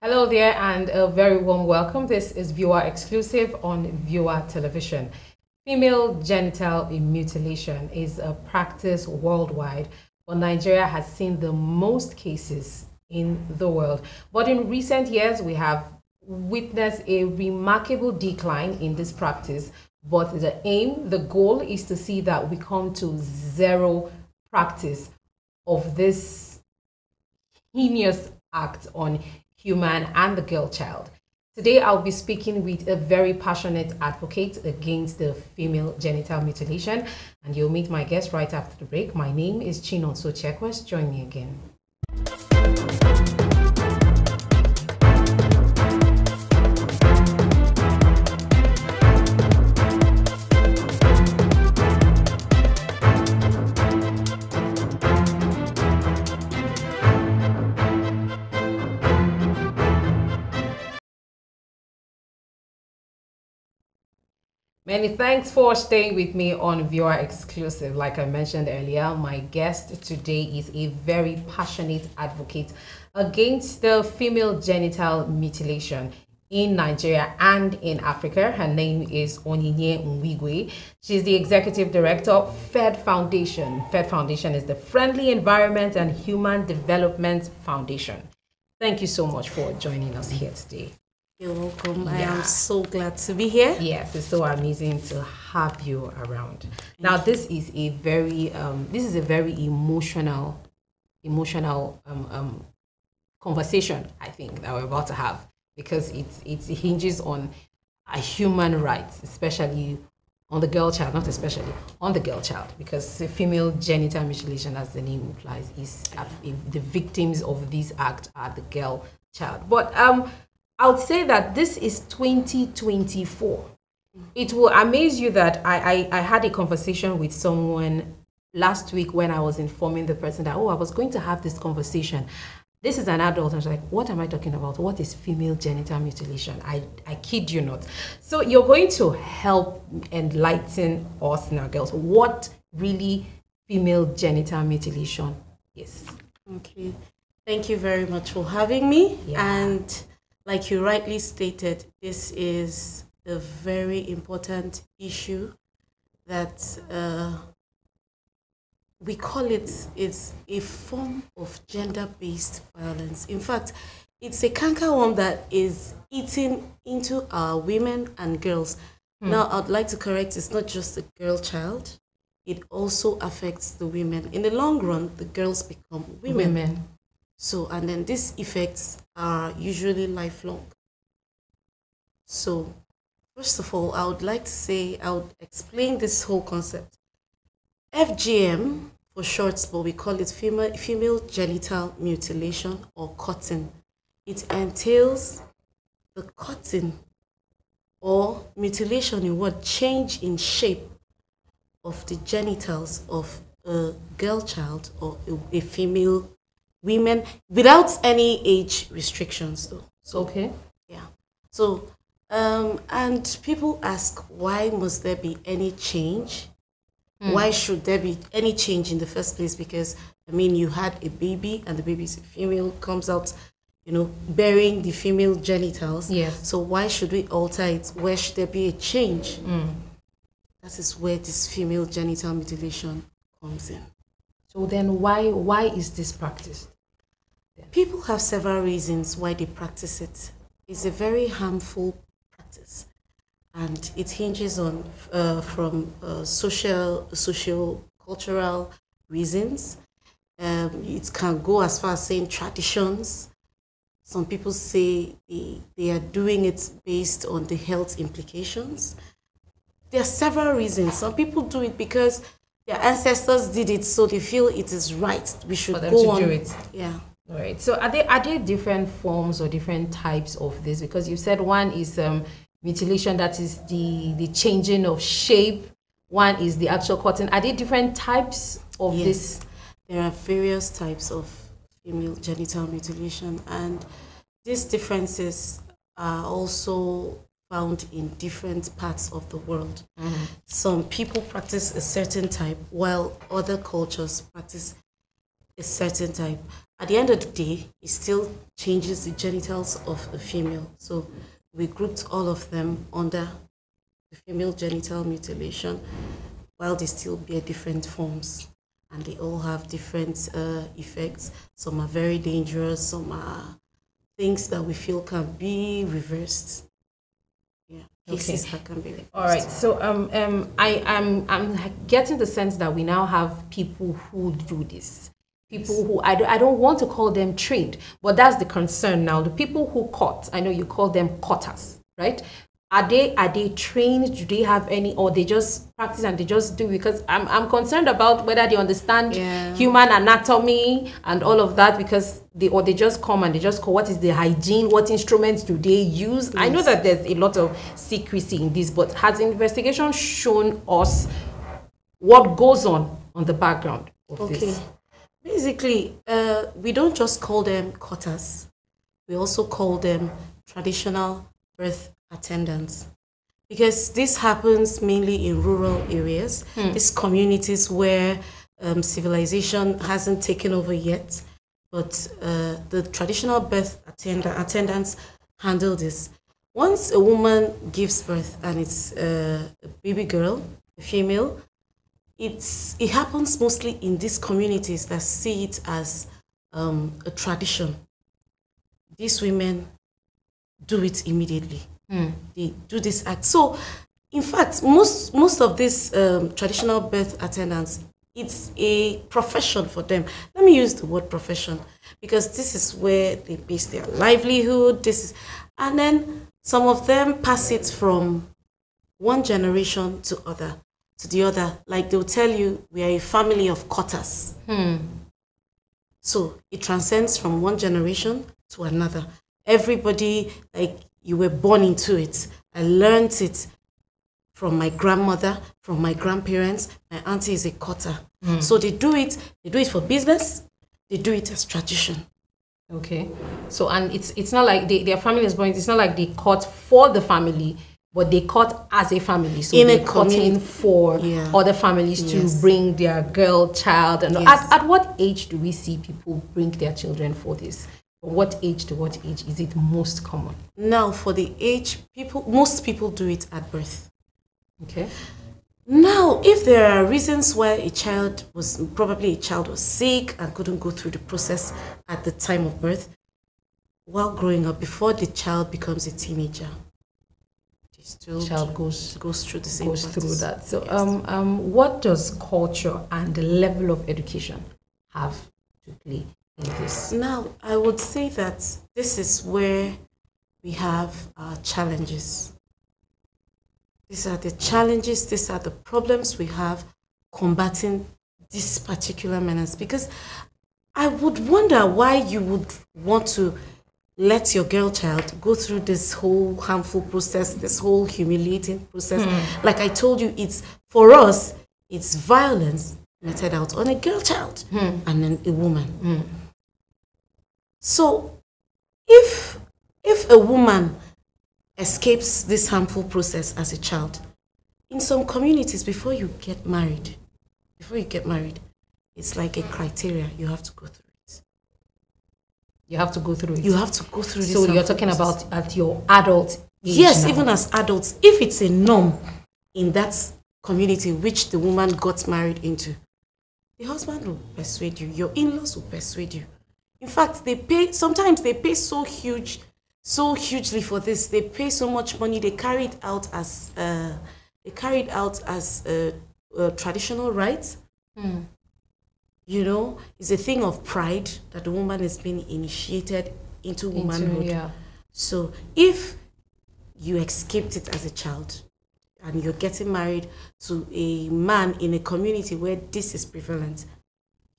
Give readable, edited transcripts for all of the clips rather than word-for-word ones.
Hello there and a very warm welcome. This is viewer exclusive on Viewer Television. Female genital mutilation is a practice worldwide, but Nigeria has seen the most cases in the world. But in recent years, we have witnessed a remarkable decline in this practice. But the goal is to see that we come to zero practice of this heinous act on human and the girl child. Today, I'll be speaking with a very passionate advocate against the female genital mutilation, and you'll meet my guest right after the break. My name is Chinonso Chekwes. Join me again. Many thanks for staying with me on Viewer Exclusive. Like I mentioned earlier, my guest today is a very passionate advocate against the female genital mutilation in Nigeria and in Africa. Her name is Onyinye Nwigwe. She's the Executive Director of FED Foundation. FED Foundation is the Friendly Environment and Human Development Foundation. Thank you so much for joining us here today. You're welcome. Yeah. I am so glad to be here. Yes, it's so amazing to have you around. Now, this is a very emotional conversation, I think, that we're about to have, because it hinges on a human rights, especially on the girl child, not especially on the girl child, because female genital mutilation, as the name implies, is the victims of this act are the girl child. But I would say that this is 2024. It will amaze you that I had a conversation with someone last week when I was informing the person that, oh, I was going to have this conversation. This is an adult. I was like, what am I talking about? What is female genital mutilation? I kid you not. So you're going to help enlighten us now, girls, what really female genital mutilation is. Okay. Thank you very much for having me. Yeah. And like you rightly stated, this is a very important issue that we call it's a form of gender-based violence. In fact, it's a cankerworm that is eating into our women and girls. Now, I'd like to correct, it's not just the girl child. It also affects the women. In the long run, the girls become women. So, and then these effects are usually lifelong. So, first of all, I would like to say, I would explain this whole concept. FGM, for short, but we call it female genital mutilation or cutting. It entails the cutting or mutilation in what? Change in shape of the genitals of a girl child or a female women without any age restrictions though. So, okay. Yeah. So, and people ask, why must there be any change? Why should there be any change in the first place? Because, I mean, you had a baby and the baby is a female, comes out, you know, bearing the female genitals. Yes. So why should we alter it? Where should there be a change? That is where this female genital mutilation comes in. So then why is this practiced? People have several reasons why they practice it. It's a very harmful practice, and it hinges on from socio-cultural reasons. It can go as far as saying traditions. Some people say they are doing it based on the health implications. There are several reasons. Some people do it because their ancestors did it, so they feel it is right. We should For them go to on. do it. Yeah. All right. So are there different forms or different types of this? Because you said one is mutilation, that is the changing of shape. One is the actual cutting. Are there different types of this? There are various types of female genital mutilation, and these differences are also found in different parts of the world. Some people practice a certain type, while other cultures practice a certain type. At the end of the day, it still changes the genitals of a female. So we grouped all of them under the female genital mutilation, while they still bear different forms. And they all have different effects. Some are very dangerous, some are things that we feel can be reversed. Yeah, cases that can be reversed. All right. So I'm getting the sense that we now have people who do this. People who I don't want to call them trained, but that's the concern now. The people who cut, I know you call them cutters, right? Are they trained? Do they have any, or they just practice and they just do? Because I'm concerned about whether they understand human anatomy and all of that, because they just come and they just call. What is the hygiene? What instruments do they use? Yes. I know that there's a lot of secrecy in this, but has investigation shown us what goes on the background of this? Basically, we don't just call them cutters. We also call them traditional birth attendants, because this happens mainly in rural areas, these communities where civilization hasn't taken over yet, but the traditional birth attendants handle this. Once a woman gives birth and it's a baby girl, a female, it happens mostly in these communities that see it as a tradition. These women do it immediately. They do this act. So, in fact, most of these traditional birth attendants, it's a profession for them. Let me use the word profession, because this is where they base their livelihood. And then some of them pass it from one generation to the other. Like they'll tell you, we are a family of cutters. So it transcends from one generation to another. Everybody, like, you were born into it. I learned it from my grandmother, from my grandparents. My auntie is a cutter. So they do it for business. They do it as tradition. Okay. So, and it's not like their family is born. It's not like they cut for the family, but they cut as a family. So they're cutting for other families to bring their girl child. And at what age do we see people bring their children for this? What age to what age is it most common? Now, for the age, most people do it at birth. Okay. Now, if there are reasons why a child was sick and couldn't go through the process at the time of birth, while growing up, before the child becomes a teenager, the child goes through the same process. Through that. So, what does culture and the level of education have to play in this? Now, I would say that this is where we have our challenges. These are the challenges, these are the problems we have combating this particular menace. Because I would wonder why you would want to let your girl child go through this whole harmful process, this whole humiliating process. Like I told you, for us, it's violence meted out on a girl child and then a woman. So if a woman escapes this harmful process as a child, in some communities, before you get married, it's like a criteria. You have to go through it. You have to go through it. You have to go through this. So you're talking about at your adult age? Yes, now. even as adults. If it's a norm in that community which the woman got married into, the husband will persuade you. Your in-laws will persuade you. In fact, sometimes they pay so hugely for this. They pay so much money. They carry it out as traditional rites. You know, it's a thing of pride that the woman is being initiated into womanhood. Yeah. So if you escaped it as a child and you're getting married to a man in a community where this is prevalent,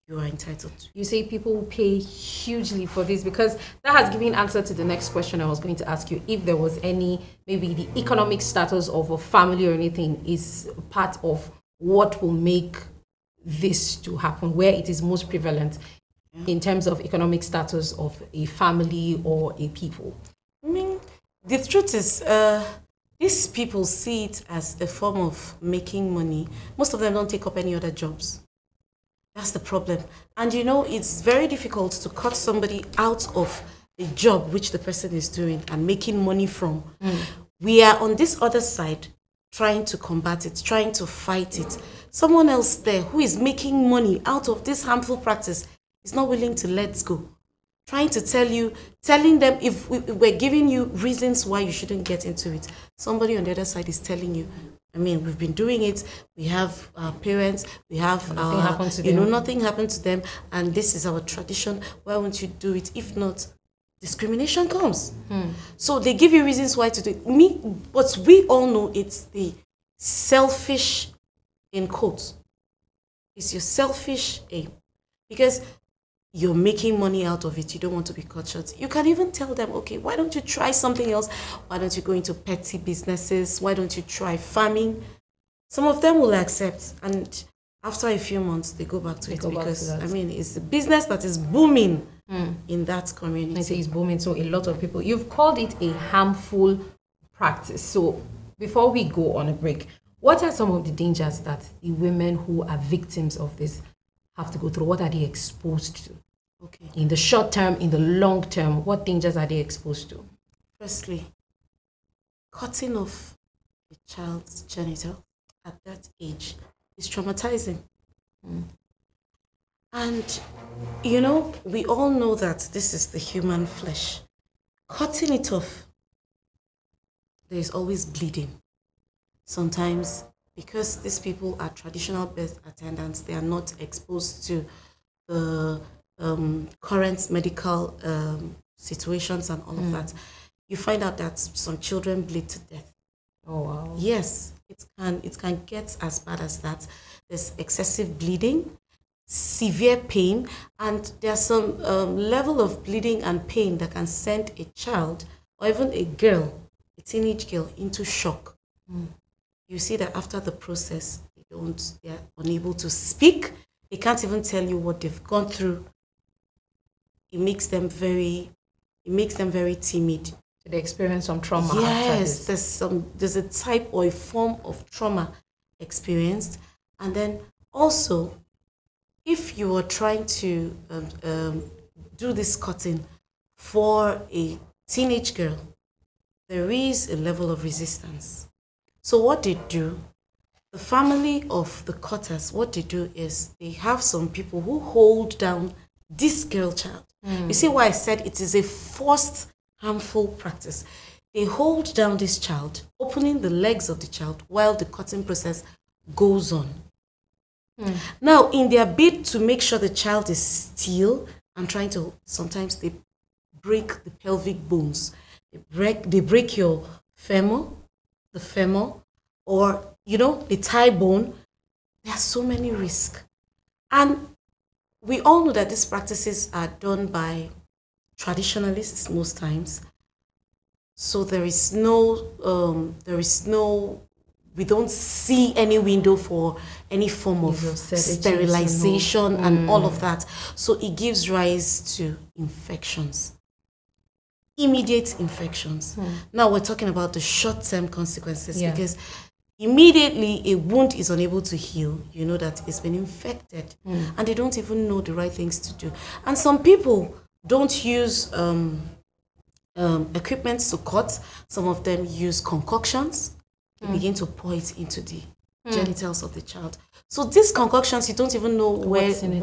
you are entitled to. You say people pay hugely for this, because that has given answer to the next question I was going to ask you. If there was any, maybe the economic status of a family or anything is part of what will make this to happen, where it is most prevalent in terms of economic status of a family or a people. I mean, the truth is, these people see it as a form of making money. Most of them don't take up any other jobs. That's the problem. And you know, it's very difficult to cut somebody out of a job which the person is doing and making money from. We are on this other side trying to combat it, trying to fight it. Someone else there who is making money out of this harmful practice is not willing to let go. Trying to telling them if we're giving you reasons why you shouldn't get into it. Somebody on the other side is telling you, I mean, we've been doing it. We have our parents. We have nothing happened to them. nothing happened to them, and this is our tradition. Why won't you do it? If not, discrimination comes. So they give you reasons why to do it. But we all know it's the selfish, in quotes. It's your selfish aim, because you're making money out of it. You don't want to be cut short. You can even tell them, okay, why don't you try something else? Why don't you go into petty businesses? Why don't you try farming? Some of them will accept, and after a few months, they go back to it because, I mean, it's a business that is booming in that community. I say it's booming, so a lot of people, you've called it a harmful practice. So before we go on a break, what are some of the dangers that the women who are victims of this have to go through? What are they exposed to? Okay. In the short term, in the long term, what dangers are they exposed to? Firstly, cutting off a child's genital at that age is traumatizing. And, you know, we all know that this is the human flesh. Cutting it off, there is always bleeding. Sometimes, because these people are traditional birth attendants, they are not exposed to the current medical situations and all of that. You find out that some children bleed to death. Oh, wow. Yes, it can get as bad as that. There's excessive bleeding, severe pain, and there's some level of bleeding and pain that can send a child or even a girl, a teenage girl, into shock. You see that after the process, they are unable to speak. They can't even tell you what they've gone through. It makes them very timid. They experience some trauma. Yes, there's a type or a form of trauma experienced. And then also, if you are trying to do this cutting for a teenage girl, there is a level of resistance. So what they do, the family of the cutters, what they do is they have some people who hold down this girl child. You see why I said it is a forced harmful practice. They hold down this child, opening the legs of the child while the cutting process goes on. Now, in their bid to make sure the child is still and trying to, sometimes they break the pelvic bones. They break your the femur, or, you know, the thigh bone. There are so many risks. And we all know that these practices are done by traditionalists most times. So there is no, we don't see any window for any form of sterilization and all of that. So it gives rise to infections. Immediate infections. Now we're talking about the short-term consequences, because immediately a wound is unable to heal. You know that it's been infected, and they don't even know the right things to do. And some people don't use equipment to cut. Some of them use concoctions. They begin to pour it into the genitals of the child. So these concoctions, you don't even know what it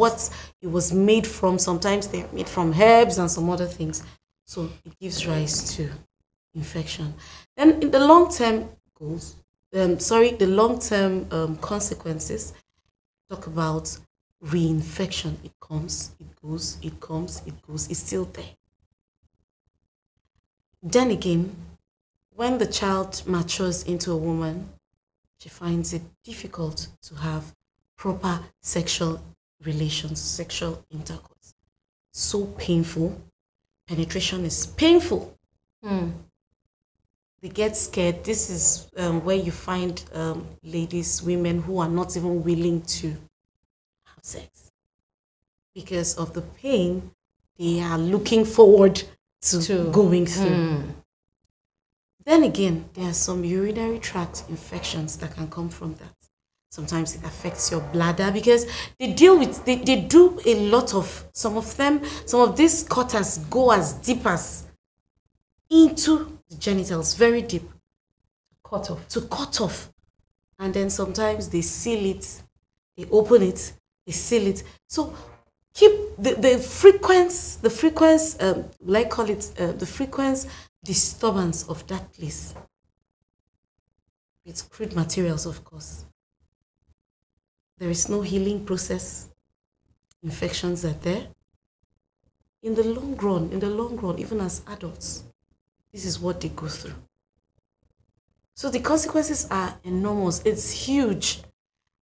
was made from. Sometimes they're made from herbs and some other things. So it gives rise to infection. Then in the long-term consequences, talk about reinfection. It comes, it goes, it comes, it goes. It's still there. Then again, when the child matures into a woman, she finds it difficult to have proper sexual relations, sexual intercourse. So painful. Penetration is painful. They get scared. This is where you find ladies, women who are not even willing to have sex because of the pain they are looking forward to going through. Then again, there are some urinary tract infections that can come from that. Sometimes it affects your bladder because they do a lot of, some of these cutters go as deep as into the genitals, very deep. To cut off. And then sometimes they seal it, they open it, they seal it. So keep the frequency, the frequency disturbance of that place. With crude materials, of course. There is no healing process. Infections are there. In the long run, even as adults, this is what they go through. So the consequences are enormous. It's huge.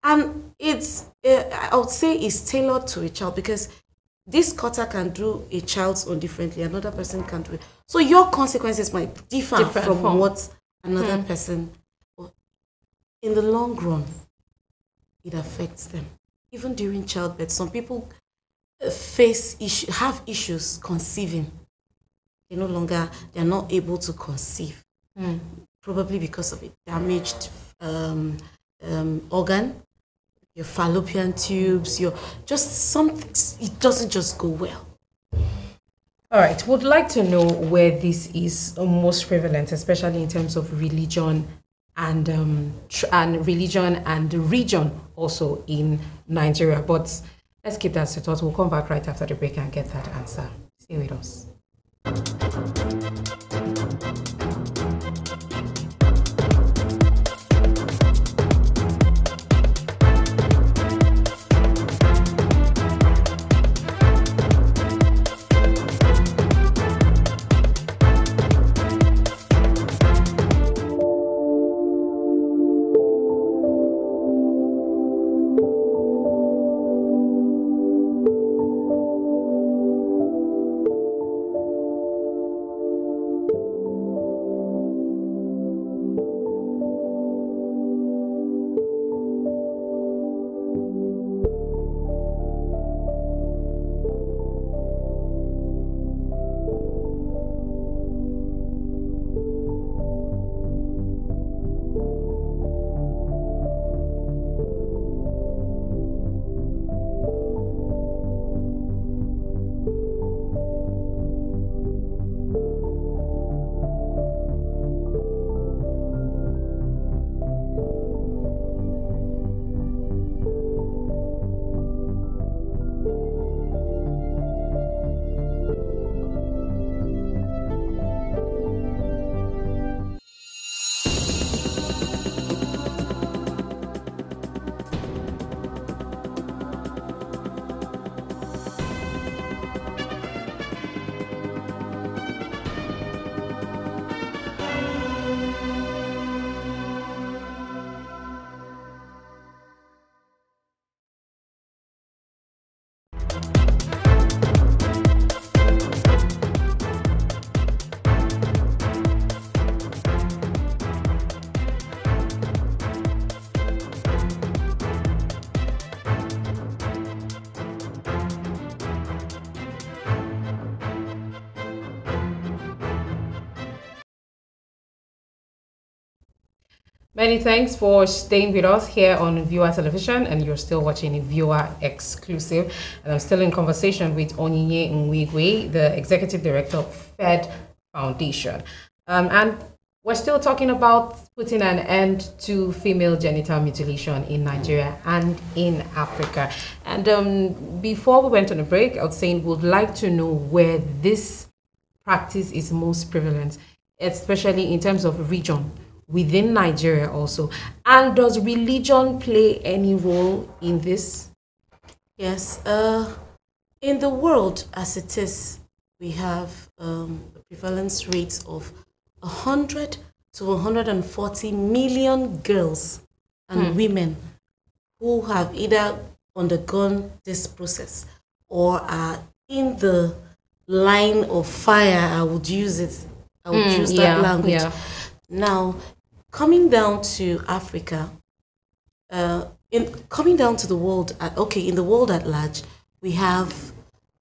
And it's, I would say, it's tailored to a child because this cutter can do a child's own differently. Another person can do it. So your consequences might differ from what another person. In the long run, it affects them. Even during childbirth, some people have issues conceiving. They're not able to conceive. Probably because of a damaged organ, your fallopian tubes, it doesn't just go well. All right, would like to know where this is most prevalent, especially in terms of religion and religion and region also in Nigeria. But let's keep that to thought. We'll come back right after the break and get that answer. Stay with us. Many thanks for staying with us here on Viewer Television, and you're still watching a Viewer Exclusive. And I'm still in conversation with Onyinye Nwigwe, the Executive Director of Fed Foundation. And we're still talking about putting an end to female genital mutilation in Nigeria and in Africa. And before we went on a break, I was saying we'd like to know where this practice is most prevalent, especially in terms of region within Nigeria also. And does religion play any role in this? Yes. In the world as it is, we have a prevalence rate of 100 to 140 million girls and women who have either undergone this process or are in the line of fire. I would use that language. Yeah. Now, coming down to Africa, in coming down to the world, in the world at large, we have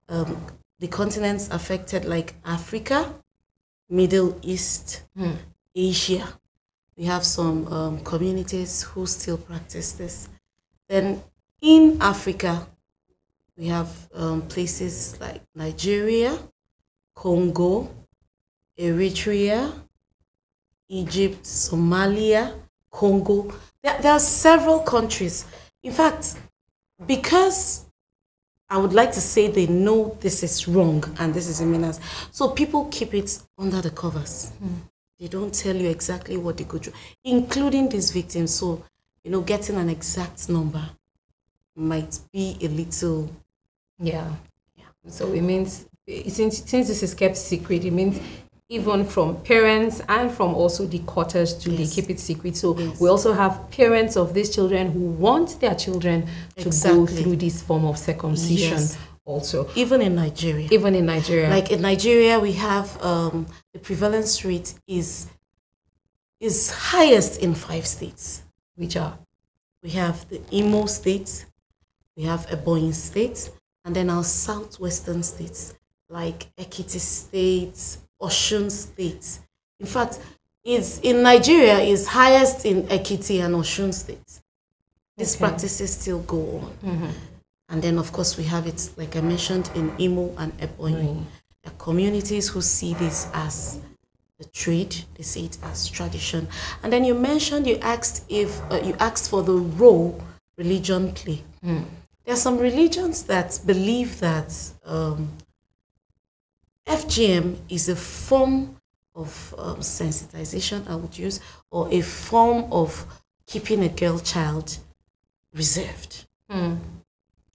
the continents affected like Africa, Middle East, Asia. We have some communities who still practice this. Then in Africa, we have places like Nigeria, Congo, Eritrea, Egypt, Somalia, Congo. There are several countries. In fact, because I would like to say they know this is wrong and this is a menace, so people keep it under the covers. They don't tell you exactly what they go through, including these victims. So, getting an exact number might be a little... Yeah. So it means, since this is kept secret, it means even from parents and from also the quarters too, they keep it secret. So we also have parents of these children who want their children to go through this form of circumcision also. Even in Nigeria. Like in Nigeria, we have the prevalence rate is highest in 5 states. Which are? We have the Imo State, we have Ebonyi State, and then our southwestern states like Ekiti State, Osun State. In fact, in Nigeria is highest in Ekiti and Osun State. These practices still go on. And then, of course, we have it, like I mentioned, in Imo and Ebonyi. There are communities who see this as a trade, they see it as tradition. And then you asked for the role religion play. There are some religions that believe that FGM is a form of sensitization, I would use, or a form of keeping a girl child reserved.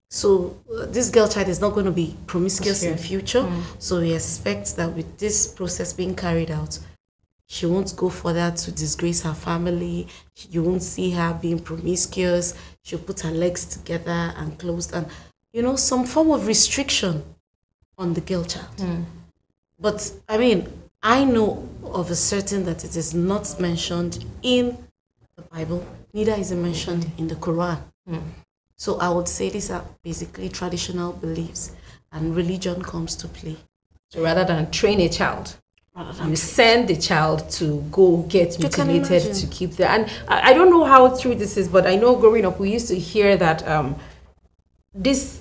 So this girl child is not going to be promiscuous in future. So we expect that with this process being carried out, she won't go further to disgrace her family. You won't see her being promiscuous. She'll put her legs together and closed, and some form of restriction on the girl child. But I mean, I know of a certain that it is not mentioned in the Bible, neither is it mentioned in the Quran. So I would say these are basically traditional beliefs, and religion comes to play. So rather than train a child, you send the child to go get mutilated to keep there. And I don't know how true this is, but I know growing up we used to hear that these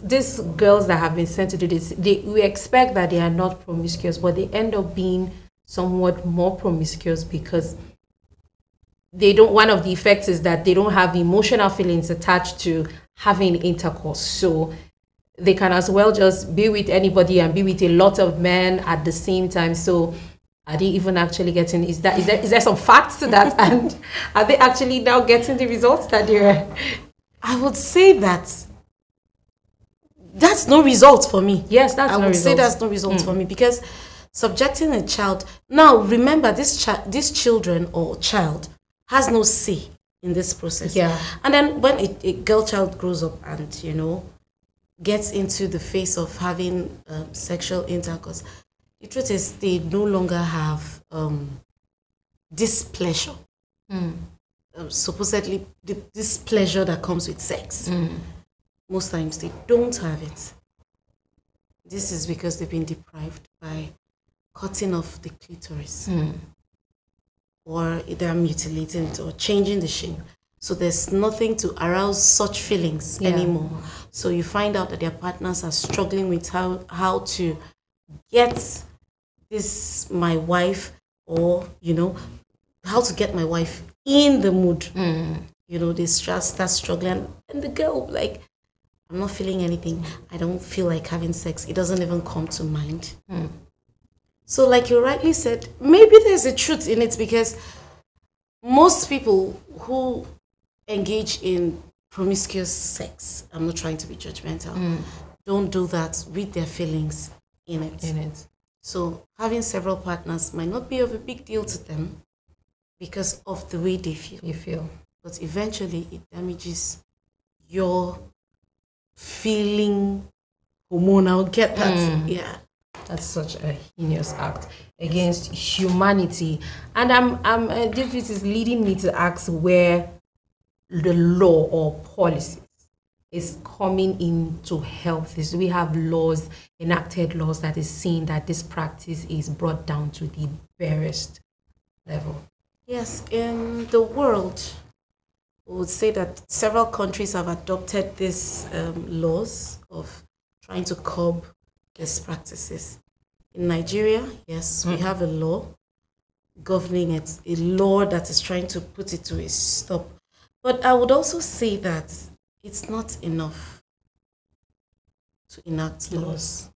girls that have been sent to do this, we expect that they are not promiscuous, but they end up being somewhat more promiscuous because they don't. One of the effects is that they don't have emotional feelings attached to having intercourse, so they can as well just be with anybody and be with a lot of men at the same time. So are they even actually getting, is there some facts to that? And are they actually now getting the results that they're... I would say that's no result for me. Yes, that's I would say that's no result for me, because subjecting a child... Now, remember, this children or child has no say in this process. And then when a girl child grows up and, gets into the phase of having sexual intercourse, the truth is they no longer have displeasure. Supposedly, this pleasure that comes with sex. Most times they don't have it. This is because they've been deprived by cutting off the clitoris. Or they're mutilating it or changing the shape. So there's nothing to arouse such feelings anymore. So you find out that their partners are struggling with how to get this my wife, or how to get my wife in the mood. They start struggling, and the girl like, I'm not feeling anything. I don't feel like having sex. It doesn't even come to mind. So like you rightly said, maybe there's a truth in it, because most people who engage in promiscuous sex, I'm not trying to be judgmental, don't do that with their feelings in it. So having several partners might not be of a big deal to them because of the way they feel. You feel. But eventually it damages your feeling hormonal. Get that? Yeah. That's such a heinous act against humanity. And this is leading me to ask where the law or policies is coming in to help this. We have laws, enacted laws that is saying that this practice is brought down to the barest level. Yes, in the world, we would say that several countries have adopted these laws of trying to curb these practices. In Nigeria, yes, we have a law governing it, a law that is trying to put it to a stop. But I would also say that it's not enough to enact laws.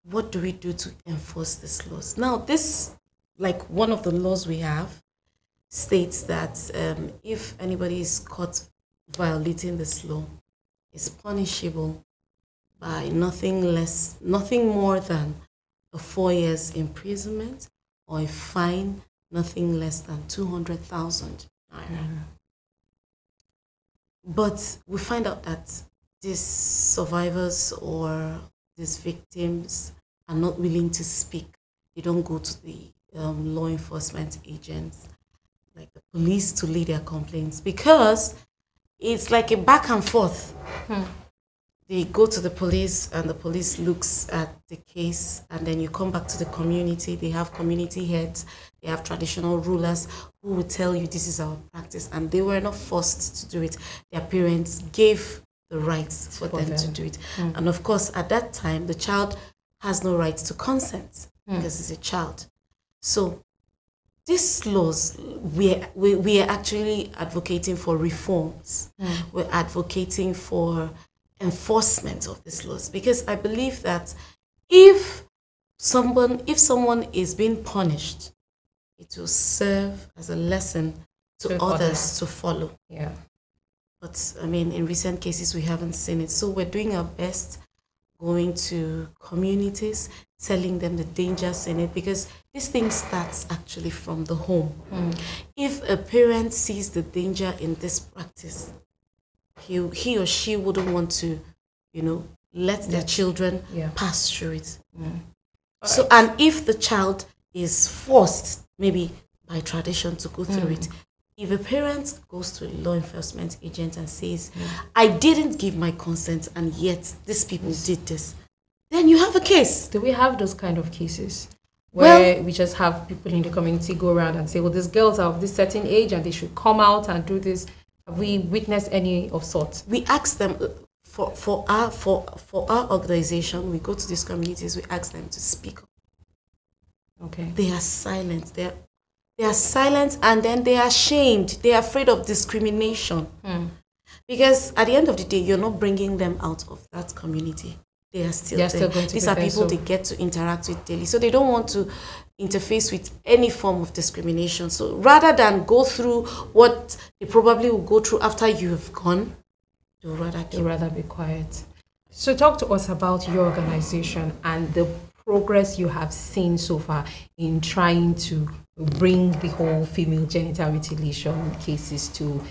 What do we do to enforce these laws? Now, this, like one of the laws we have, states that if anybody is caught violating this law, it's punishable by nothing more than a 4 years imprisonment or a fine nothing less than 200,000 naira. But we find out that these survivors or these victims are not willing to speak. They don't go to the law enforcement agents, like the police, to lead their complaints because it's like a back and forth. They go to the police and the police looks at the case, and then you come back to the community. They have community heads, they have traditional rulers who will tell you this is our practice, and they were not forced to do it. Their parents gave the rights for them to do it. And of course, at that time, the child has no right to consent because it's a child. So these laws, we are actually advocating for reforms. We're advocating for enforcement of these laws because I believe that if someone is being punished, it will serve as a lesson to others to follow. Yeah. But I mean, in recent cases, we haven't seen it. So we're doing our best, going to communities, telling them the dangers in it, because this thing starts actually from the home. If a parent sees the danger in this practice, he or she wouldn't want to, let their children pass through it. So, and if the child is forced, maybe by tradition, to go through it, if a parent goes to a law enforcement agent and says, I didn't give my consent and yet these people did this, then you have a case. Do we have those kind of cases where we just have people in the community go around and say, well, these girls are of this certain age and they should come out and do this? Have we witnessed any of sorts? We ask them, for our organization, we go to these communities, we ask them to speak up. Okay. They are silent. They are silent, and then they are ashamed. They are afraid of discrimination. Because at the end of the day, you're not bringing them out of that community. They are still there. These are people they get to interact with daily. So they don't want to interface with any form of discrimination. So rather than go through what they probably will go through after you have gone, they'd rather be quiet. So talk to us about your organization and the progress you have seen so far in trying to bring the whole female genital mutilation cases to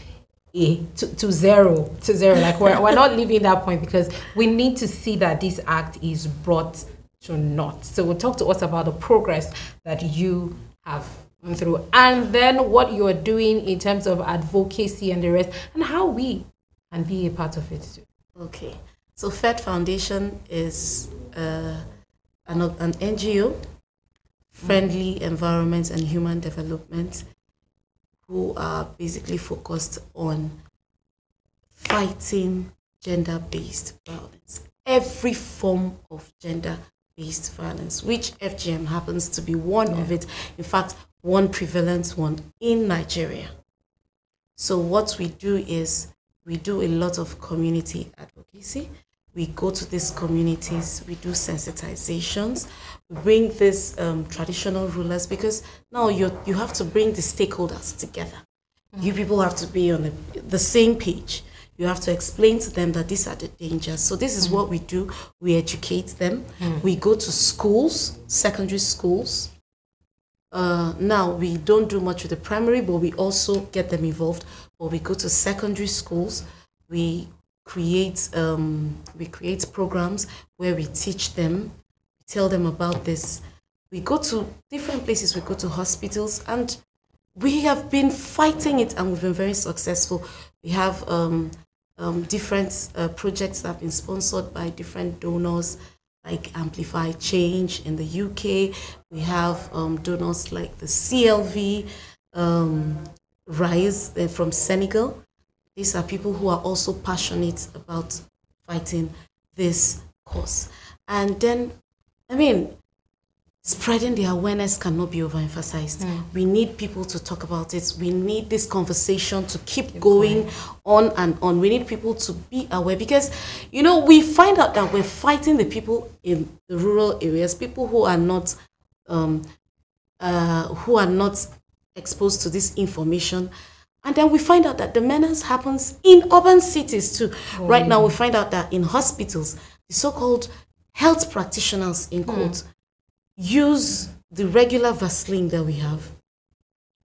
zero. Like we're not leaving that point, because we need to see that this act is brought to naught. So talk to us about the progress that you have gone through, and then what you're doing in terms of advocacy and the rest, and how we can be a part of it too. Okay, so FED Foundation is an NGO, Friendly Environment and Human Development, who are basically focused on fighting gender-based violence. Every form of gender-based violence, which FGM happens to be one of it. In fact, one prevalent one in Nigeria. So what we do is we do a lot of community advocacy. We go to these communities, we do sensitizations, we bring these traditional rulers, because now you have to bring the stakeholders together. You people have to be on the same page. You have to explain to them that these are the dangers. So this is what we do. We educate them. We go to schools, secondary schools. Now, we don't do much with the primary, but we also get them involved. But we go to secondary schools. We create programs where we teach them, tell them about this. We go to different places. We go to hospitals, and we have been fighting it, and we've been very successful. We have different projects that have been sponsored by different donors, like Amplify Change in the UK. We have donors like the CLV, Rise from Senegal. These are people who are also passionate about fighting this cause. And then, I mean, spreading the awareness cannot be overemphasized. We need people to talk about it. We need this conversation to keep going on and on. We need people to be aware, because, you know, we find out that we're fighting the people in the rural areas, people who are not exposed to this information. And then we find out that the menace happens in urban cities too. Right now, we find out that in hospitals, the so-called health practitioners, in quotes, use the regular Vaseline that we have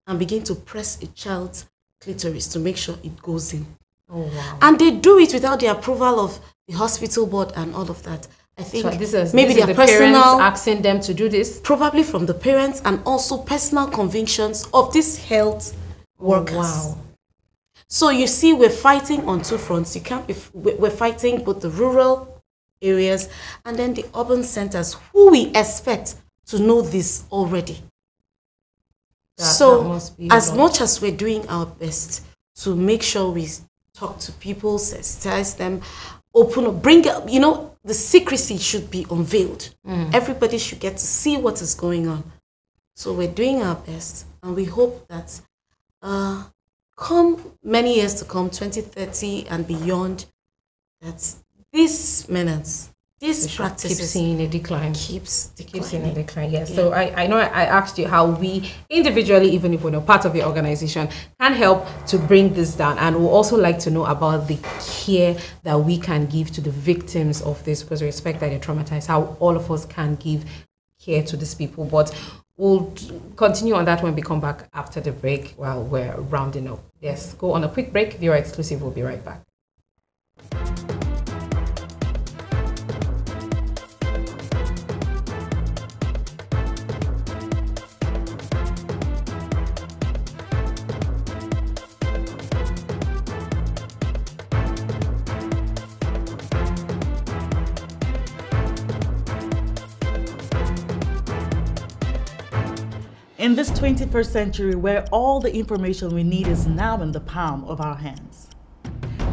and begin to press a child's clitoris to make sure it goes in. And they do it without the approval of the hospital board and all of that. I think maybe their personal asking them to do this, probably from the parents, and also personal convictions of these health workers. So you see, we're fighting on two fronts. You can't be, we're fighting both the rural areas and then the urban centers, who we expect to know this already. So as much as we're doing our best to make sure we talk to people, sensitize them, open up, bring up, you know, the secrecy should be unveiled. Everybody should get to see what is going on. So we're doing our best, and we hope that come many years to come, 2030 and beyond, that this menace, these practices keeps seeing a decline. Keeps seeing a decline, yes. Yeah. So I know I asked you how we individually, even if we're not part of your organization, can help to bring this down. And we'll also like to know about the care that we can give to the victims of this, because we expect that they're traumatized, how all of us can give care to these people. But we'll continue on that when we come back after the break while we're rounding up. Yes, go on a quick break. Viewer exclusive, we'll be right back. In this 21st century, where all the information we need is now in the palm of our hands.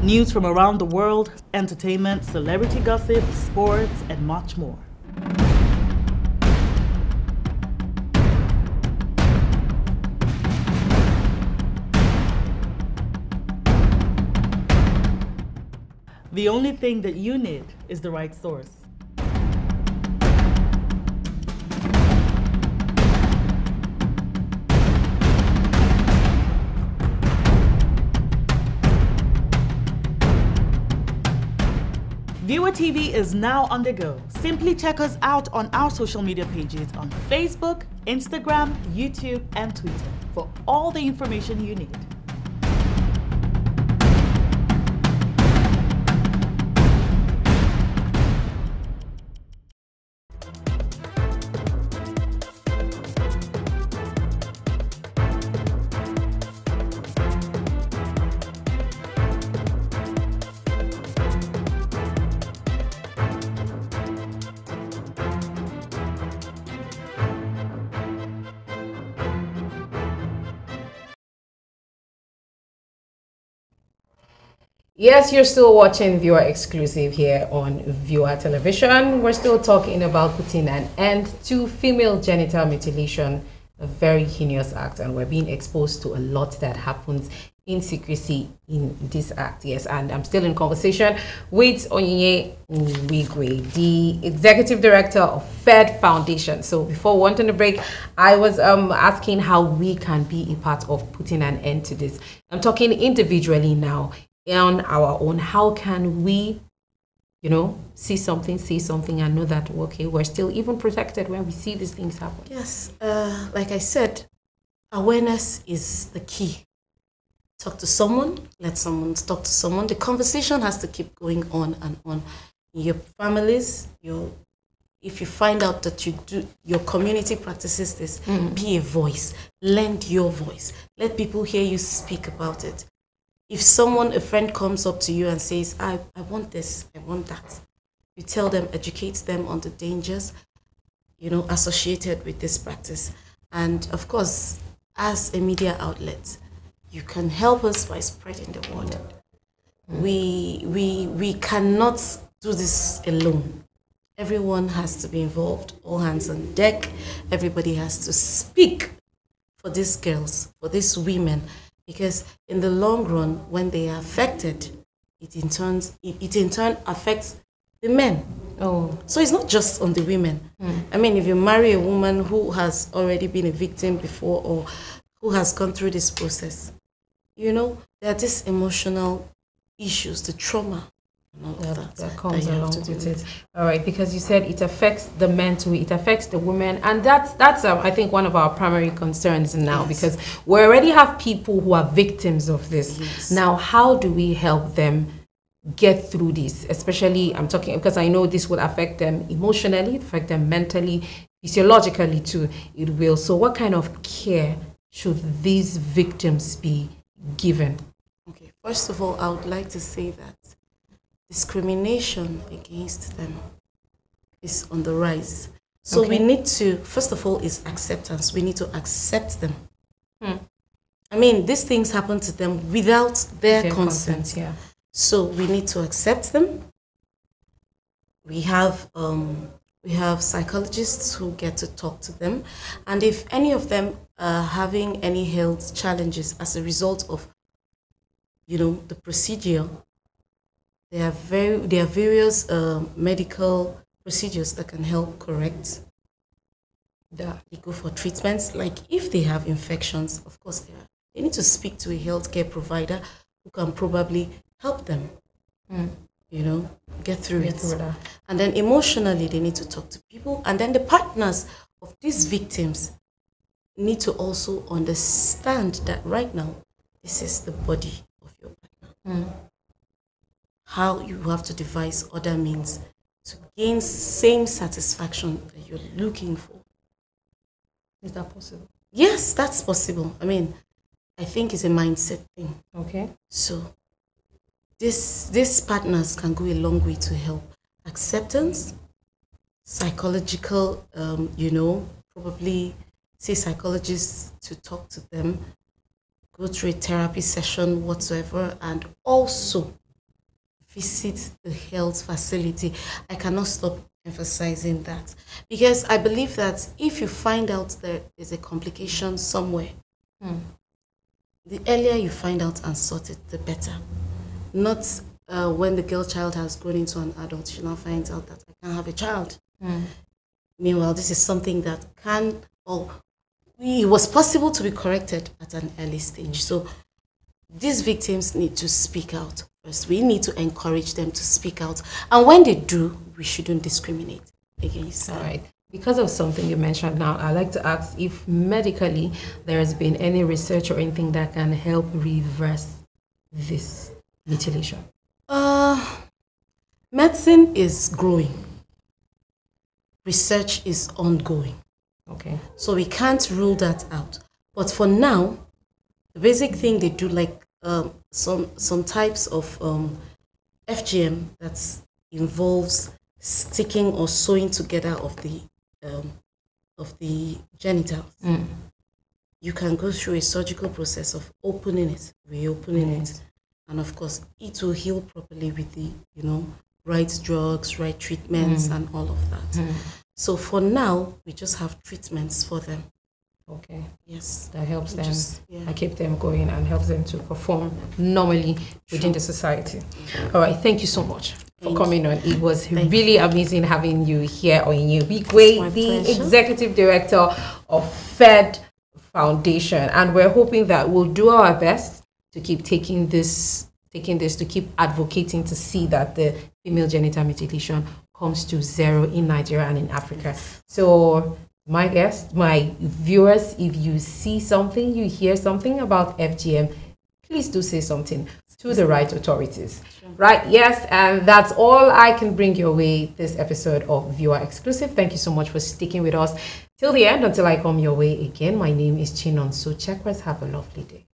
News from around the world, entertainment, celebrity gossip, sports, and much more. The only thing that you need is the right source. Viewer TV is now on the go. Simply check us out on our social media pages on Facebook, Instagram, YouTube, and Twitter for all the information you need. Yes, you're still watching Viewer Exclusive here on Viewer Television. We're still talking about putting an end to female genital mutilation, a very heinous act, and we're being exposed to a lot that happens in secrecy in this act. Yes, and I'm still in conversation with Onyinye Wigwe, the Executive Director of Fed Foundation. So before we went on the break, I was asking how we can be a part of putting an end to this. I'm talking individually now. on our own, how can we, you know, see something and know that, okay, we're still even protected when we see these things happen? Yes, like I said, awareness is the key. Talk to someone, let someone talk to someone. The conversation has to keep going on and on. In your families, if you find out that your community practices this, be a voice. Lend your voice. Let people hear you speak about it. If a friend comes up to you and says, I want this, I want that, you tell them, educate them on the dangers, associated with this practice. And of course, as a media outlet, you can help us by spreading the word. We cannot do this alone. Everyone has to be involved, all hands on deck. Everybody has to speak for these girls, for these women, because in the long run, when they are affected, it in turn affects the men. Oh, so it's not just on the women. I mean, if you marry a woman who has already been a victim before or who has gone through this process, there are these emotional issues, the trauma and all of that comes along with it. with. All right, because you said it affects the men too, it affects the women, and that's I think one of our primary concerns now, Yes. because we already have people who are victims of this. Yes. Now, how do we help them get through this? Especially, I'm talking because I know this will affect them emotionally, affect them mentally, physiologically too. It will. So, what kind of care should these victims be given? Okay, first of all, I would like to say that discrimination against them is on the rise. So Okay. we need to, first of all, is acceptance. We need to accept them. I mean, these things happen to them without their consent. Yeah. So we need to accept them. We have psychologists who get to talk to them, and if any of them are having any health challenges as a result of, the procedure, there are various medical procedures that can help correct. They go for treatments. Like if they have infections, of course they need to speak to a healthcare provider who can probably help them, get through it. And then emotionally, they need to talk to people. And then the partners of these victims need to also understand that right now, this is the body of your partner. How you have to devise other means to gain same satisfaction that you're looking for. Is that possible? Yes, that's possible. I mean, I think it's a mindset thing. Okay. So these partners can go a long way to help. Acceptance, psychological, probably see psychologists to talk to them, go through a therapy session whatsoever, and also visit the health facility. I cannot stop emphasizing that, because I believe that if you find out there is a complication somewhere, the earlier you find out and sort it, the better. Not when the girl child has grown into an adult, she now finds out that I can't have a child. Meanwhile, this is something that it was possible to be corrected at an early stage. So these victims need to speak out first. We need to encourage them to speak out. And when they do, we shouldn't discriminate against them. All right. Because of something you mentioned now, I'd like to ask if medically there has been any research or anything that can help reverse this mutilation. Medicine is growing. Research is ongoing. Okay. So we can't rule that out. But for now, the basic thing they do, like some types of FGM that involves sticking or sewing together of the genitals. You can go through a surgical process of opening it, reopening it, and of course it will heal properly with the right drugs, right treatments, and all of that. So for now, we just have treatments for them. Okay. Yes. That helps them yeah. and keep them going and helps them to perform normally within the society. All right. Thank you so much for coming on. It was really amazing having you here on Unique, the Executive Director of Fed Foundation. And we're hoping that we'll do our best to keep taking this taking this to keep advocating to see that the female genital mutilation comes to zero in Nigeria and in Africa. So my guests, my viewers, if you see something, you hear something about FGM, please do say something to the right authorities. Right, yes, and that's all I can bring your way this episode of Viewer Exclusive. Thank you so much for sticking with us till the end, until I come your way again. My name is Chinon, so check us. Have a lovely day.